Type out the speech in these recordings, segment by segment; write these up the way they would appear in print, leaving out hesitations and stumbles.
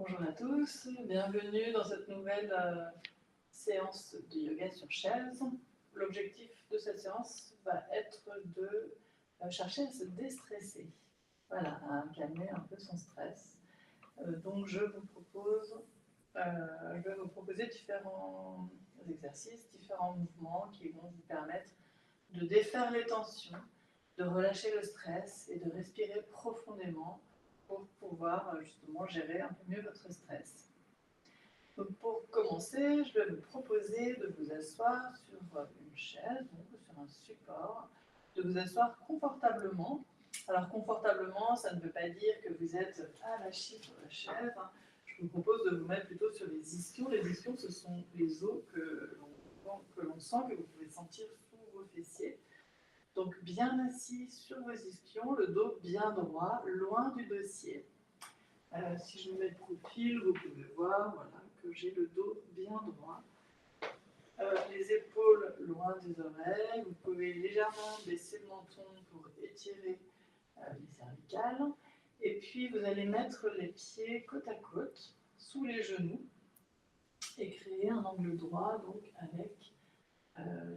Bonjour à tous, bienvenue dans cette nouvelle séance de yoga sur chaise. L'objectif de cette séance va être de chercher à se déstresser, voilà, à calmer un peu son stress. Donc je vais vous proposer différents exercices, différents mouvements qui vont vous permettre de défaire les tensions, de relâcher le stress et de respirer profondément pour pouvoir justement gérer un peu mieux votre stress. Donc pour commencer, je vais vous proposer de vous asseoir sur une chaise, donc sur un support, de vous asseoir confortablement. Alors confortablement, ça ne veut pas dire que vous êtes attaché sur la chaise. Je vous propose de vous mettre plutôt sur les ischions. Les ischions, ce sont les os que l'on sent, que vous pouvez sentir sous vos fessiers. Donc bien assis sur vos ischions, le dos bien droit, loin du dossier. Si je me mets de profil, vous pouvez voir voilà, que j'ai le dos bien droit. Les épaules loin des oreilles. Vous pouvez légèrement baisser le menton pour étirer les cervicales. Et puis vous allez mettre les pieds côte à côte, sous les genoux, et créer un angle droit donc avec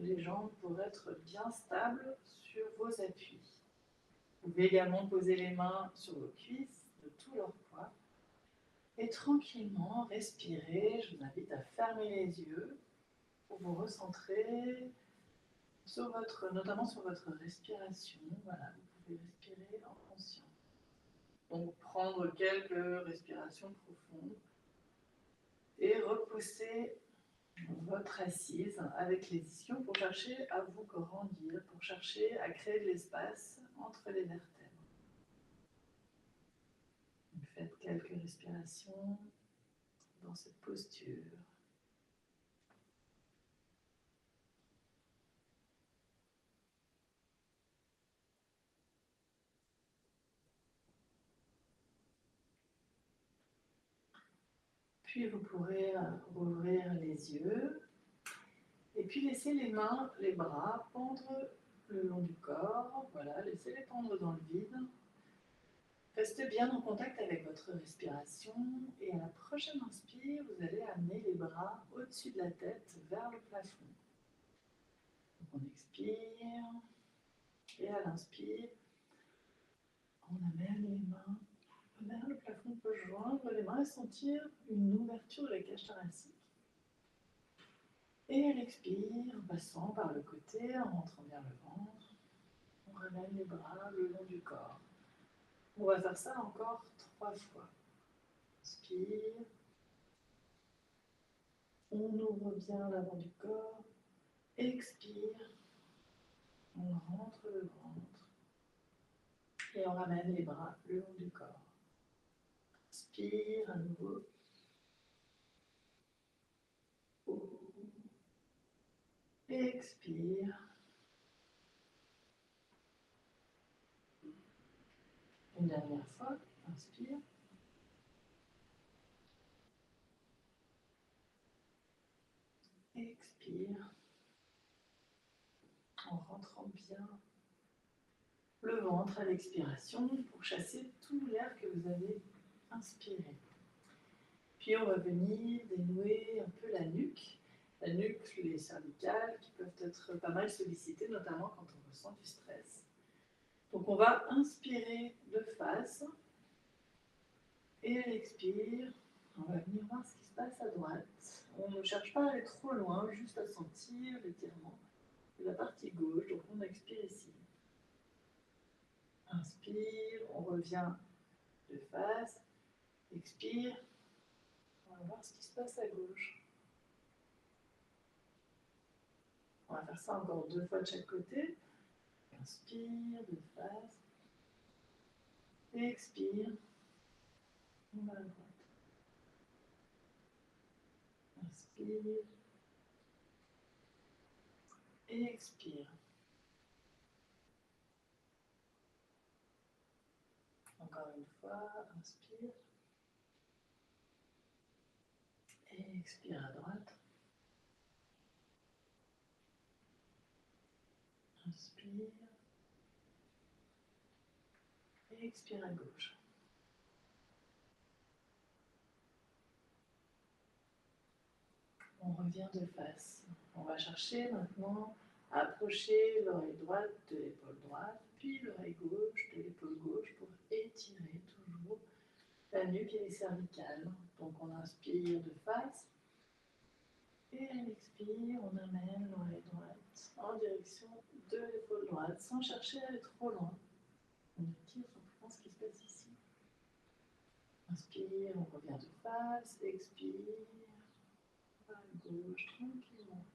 les jambes pour être bien stables sur vos appuis. Vous pouvez également poser les mains sur vos cuisses de tout leur poids et tranquillement respirer. Je vous invite à fermer les yeux pour vous recentrer notamment sur votre respiration. Voilà, vous pouvez respirer en conscience. Donc prendre quelques respirations profondes et repousser votre assise avec les ischions pour chercher à vous grandir, pour chercher à créer de l'espace entre les vertèbres. Donc faites quelques respirations dans cette posture. Puis vous pourrez rouvrir les yeux et puis laisser les mains, les bras pendre le long du corps. Voilà, laissez-les pendre dans le vide. Restez bien en contact avec votre respiration et à la prochaine inspire, vous allez amener les bras au-dessus de la tête vers le plafond. Donc on expire et à l'inspire, on amène les mains vers le plafond. On peut joindre les mains et sentir une ouverture de la cage thoracique. Et à l'expire, en passant par le côté, en rentrant vers le ventre, on ramène les bras le long du corps. On va faire ça encore 3 fois. Inspire. On ouvre bien l'avant du corps. Expire. On rentre le ventre. Et on ramène les bras le long du corps. Inspire à nouveau. Expire. Une dernière fois. Inspire. Expire. En rentrant bien le ventre à l'expiration pour chasser tout l'air que vous avez inspiré. Puis on va venir dénouer un peu la nuque, les cervicales qui peuvent être pas mal sollicitées, notamment quand on ressent du stress. Donc on va inspirer de face et à l'expire, on va venir voir ce qui se passe à droite. On ne cherche pas à aller trop loin, juste à sentir l'étirement de la partie gauche. Donc on expire ici. Inspire, on revient de face, expire, on va voir ce qui se passe à gauche. On va faire ça encore 2 fois de chaque côté. Inspire de face, expire, on va à droite. Inspire, expire. Encore une fois, inspire, expire à droite. Inspire, expire à gauche. on revient de face. On va chercher maintenant à approcher l'oreille droite de l'épaule droite, puis l'oreille gauche de l'épaule gauche pour étirer toujours la nuque et les cervicales. Donc on inspire de face et à l'expire, on amène l'oreille droite en direction de l'épaule droite sans chercher à aller trop loin. On étire simplement ce qui se passe ici. Inspire, on revient de face, expire, à gauche tranquillement.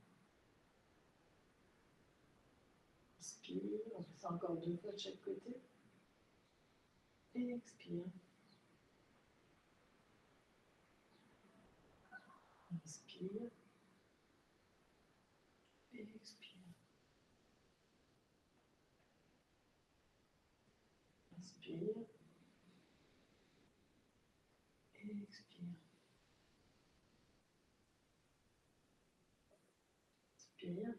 Inspire, on fait ça encore 2 fois de chaque côté. Et expire. Inspire. Et expire. Inspire. Et expire. Inspire.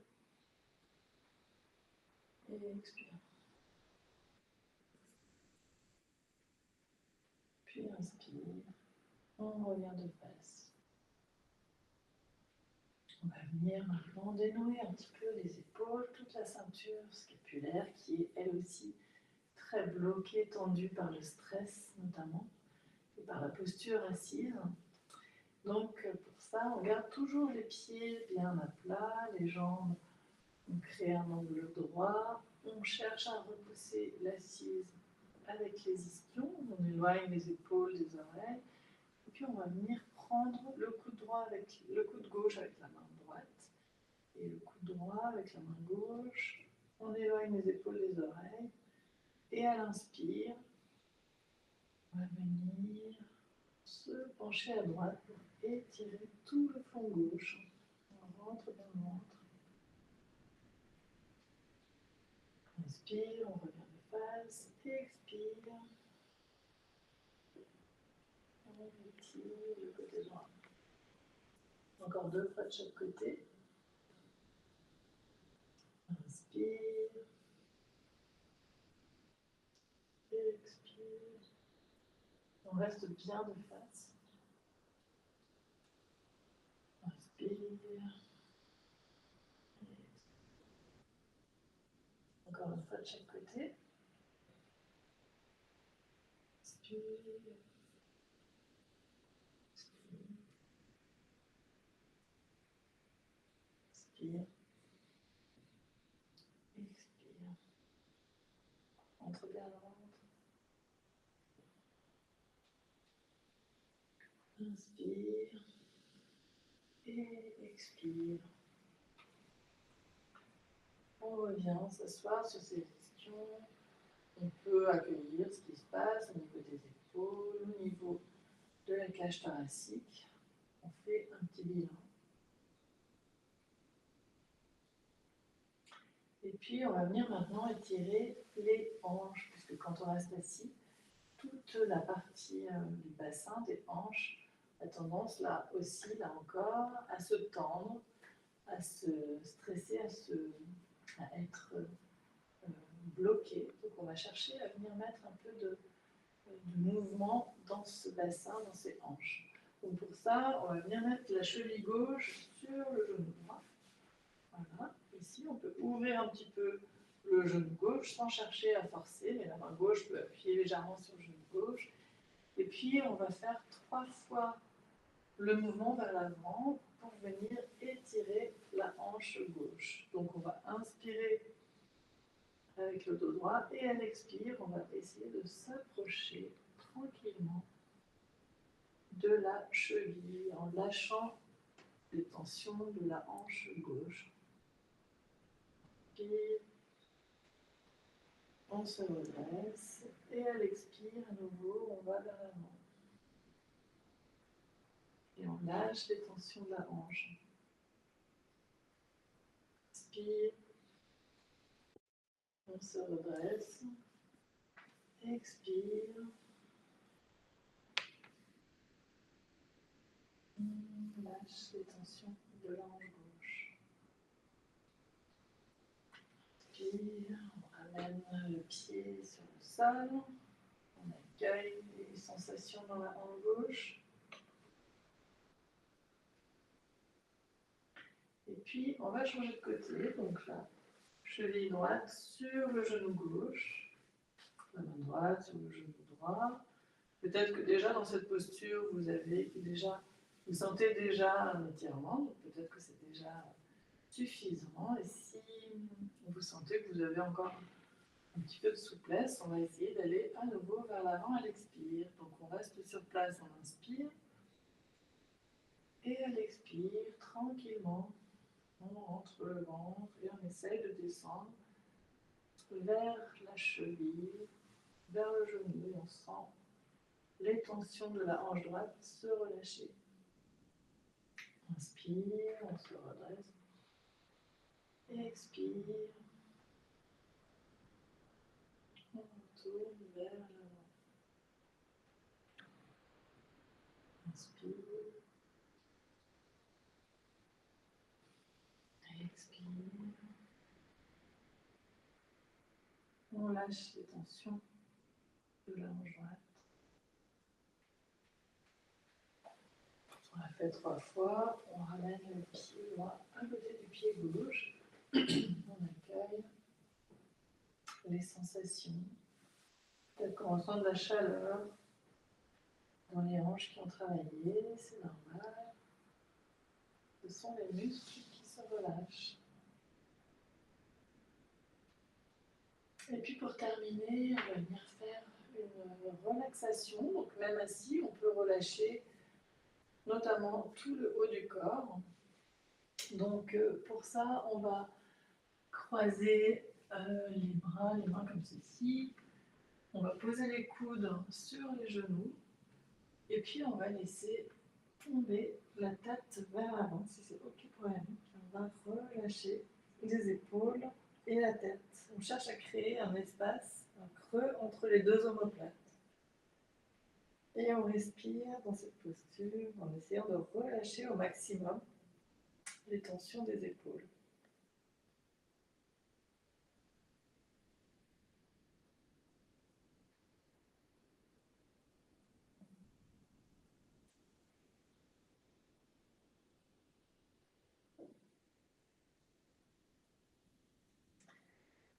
Et expire. Puis inspire. On revient de face. On va venir maintenant dénouer un petit peu les épaules, toute la ceinture scapulaire qui est elle aussi très bloquée, tendue par le stress notamment et par la posture assise. Donc pour ça, on garde toujours les pieds bien à plat, les jambes, on crée un angle droit, on cherche à repousser l'assise avec les ischions, on éloigne les épaules des oreilles, et puis on va venir prendre le coude droit avec le coude gauche avec la main droite, et le coude droit avec la main gauche, on éloigne les épaules des oreilles, et à l'inspire, on va venir se pencher à droite pour étirer tout le flanc gauche. On rentre dans le ventre. Inspire, on revient de face, expire. On étire le côté droit. Encore 2 fois de chaque côté. Inspire. Expire. On reste bien de face. Inspire. Encore 1 fois de chaque côté. Inspire. Inspire. Expire. Entre bien le ventre. Inspire. Et expire. On revient s'asseoir sur ses ischions. On peut accueillir ce qui se passe au niveau des épaules, au niveau de la cage thoracique. On fait un petit bilan. Et puis, on va venir maintenant étirer les hanches, puisque quand on reste assis, toute la partie du bassin, des hanches, a tendance, là aussi, là encore, à se tendre, à se stresser, à être bloqué. Donc, on va chercher à venir mettre un peu de mouvement dans ce bassin, dans ces hanches. Donc, pour ça, on va venir mettre la cheville gauche sur le genou droit. Voilà. Ici, on peut ouvrir un petit peu le genou gauche sans chercher à forcer, mais la main gauche peut appuyer légèrement sur le genou gauche. Et puis, on va faire 3 fois le mouvement vers l'avant pour venir étirer la hanche gauche. Donc, on va inspirer avec le dos droit et à l'expire, on va essayer de s'approcher tranquillement de la cheville en lâchant les tensions de la hanche gauche. Inspire, on se redresse et à l'expire, à nouveau, on va vers l'avant. Et on lâche les tensions de la hanche. Inspire, on se redresse, expire, on lâche les tensions de la hanche gauche. Inspire, on ramène le pied sur le sol, on accueille les sensations dans la hanche gauche. puis, on va changer de côté. Donc là, cheville droite sur le genou gauche, la main droite sur le genou droit. Peut-être que déjà dans cette posture, vous sentez déjà un étirement, donc peut-être que c'est déjà suffisant. Et si vous sentez que vous avez encore un petit peu de souplesse, on va essayer d'aller à nouveau vers l'avant à l'expire. Donc on reste sur place, on inspire. Et à l'expire, tranquillement, on rentre le ventre et on essaye de descendre vers la cheville, vers le genou. Et on sent les tensions de la hanche droite se relâcher. Inspire, on se redresse. Expire. On retourne vers l'avant. Inspire. Expire. On lâche les tensions de la hanche droite. On l'a fait 3 fois. On ramène le pied droit à côté du pied gauche. On accueille les sensations. Peut-être qu'on ressent de la chaleur dans les hanches qui ont travaillé. C'est normal. Ce sont les muscles qui se relâchent. Et puis pour terminer, on va venir faire une relaxation. Donc même assis, on peut relâcher notamment tout le haut du corps. Donc pour ça, on va croiser les bras, les mains comme ceci. On va poser les coudes sur les genoux. Et puis on va laisser tomber la tête vers l'avant, si c'est OK pour elle. On va relâcher les épaules et la tête. On cherche à créer un espace, un creux entre les deux omoplates. Et on respire dans cette posture en essayant de relâcher au maximum les tensions des épaules.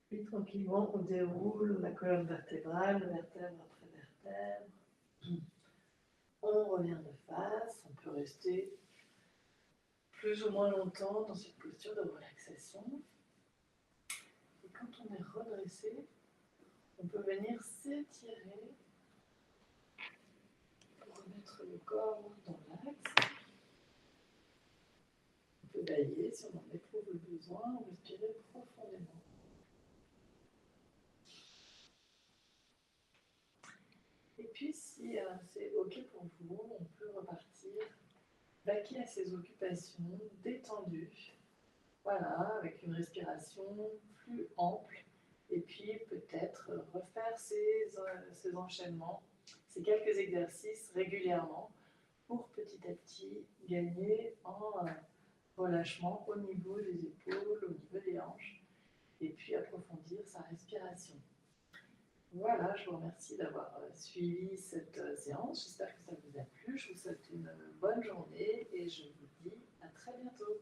Puis tranquillement, on déroule la colonne vertébrale, vertèbre après vertèbre. On revient de face, on peut rester plus ou moins longtemps dans cette posture de relaxation. Et quand on est redressé, on peut venir s'étirer pour remettre le corps dans l'axe. On peut bailler si on en éprouve le besoin, ou respirer profondément. Et puis, si c'est OK pour vous, on peut repartir vaquer à ses occupations, détendues. Voilà, avec une respiration plus ample. Et puis, peut-être refaire ces enchaînements, ces quelques exercices régulièrement pour petit à petit gagner en relâchement au niveau des épaules, au niveau des hanches, et puis approfondir sa respiration. Voilà, je vous remercie d'avoir suivi cette séance. J'espère que ça vous a plu. Je vous souhaite une bonne journée et je vous dis à très bientôt.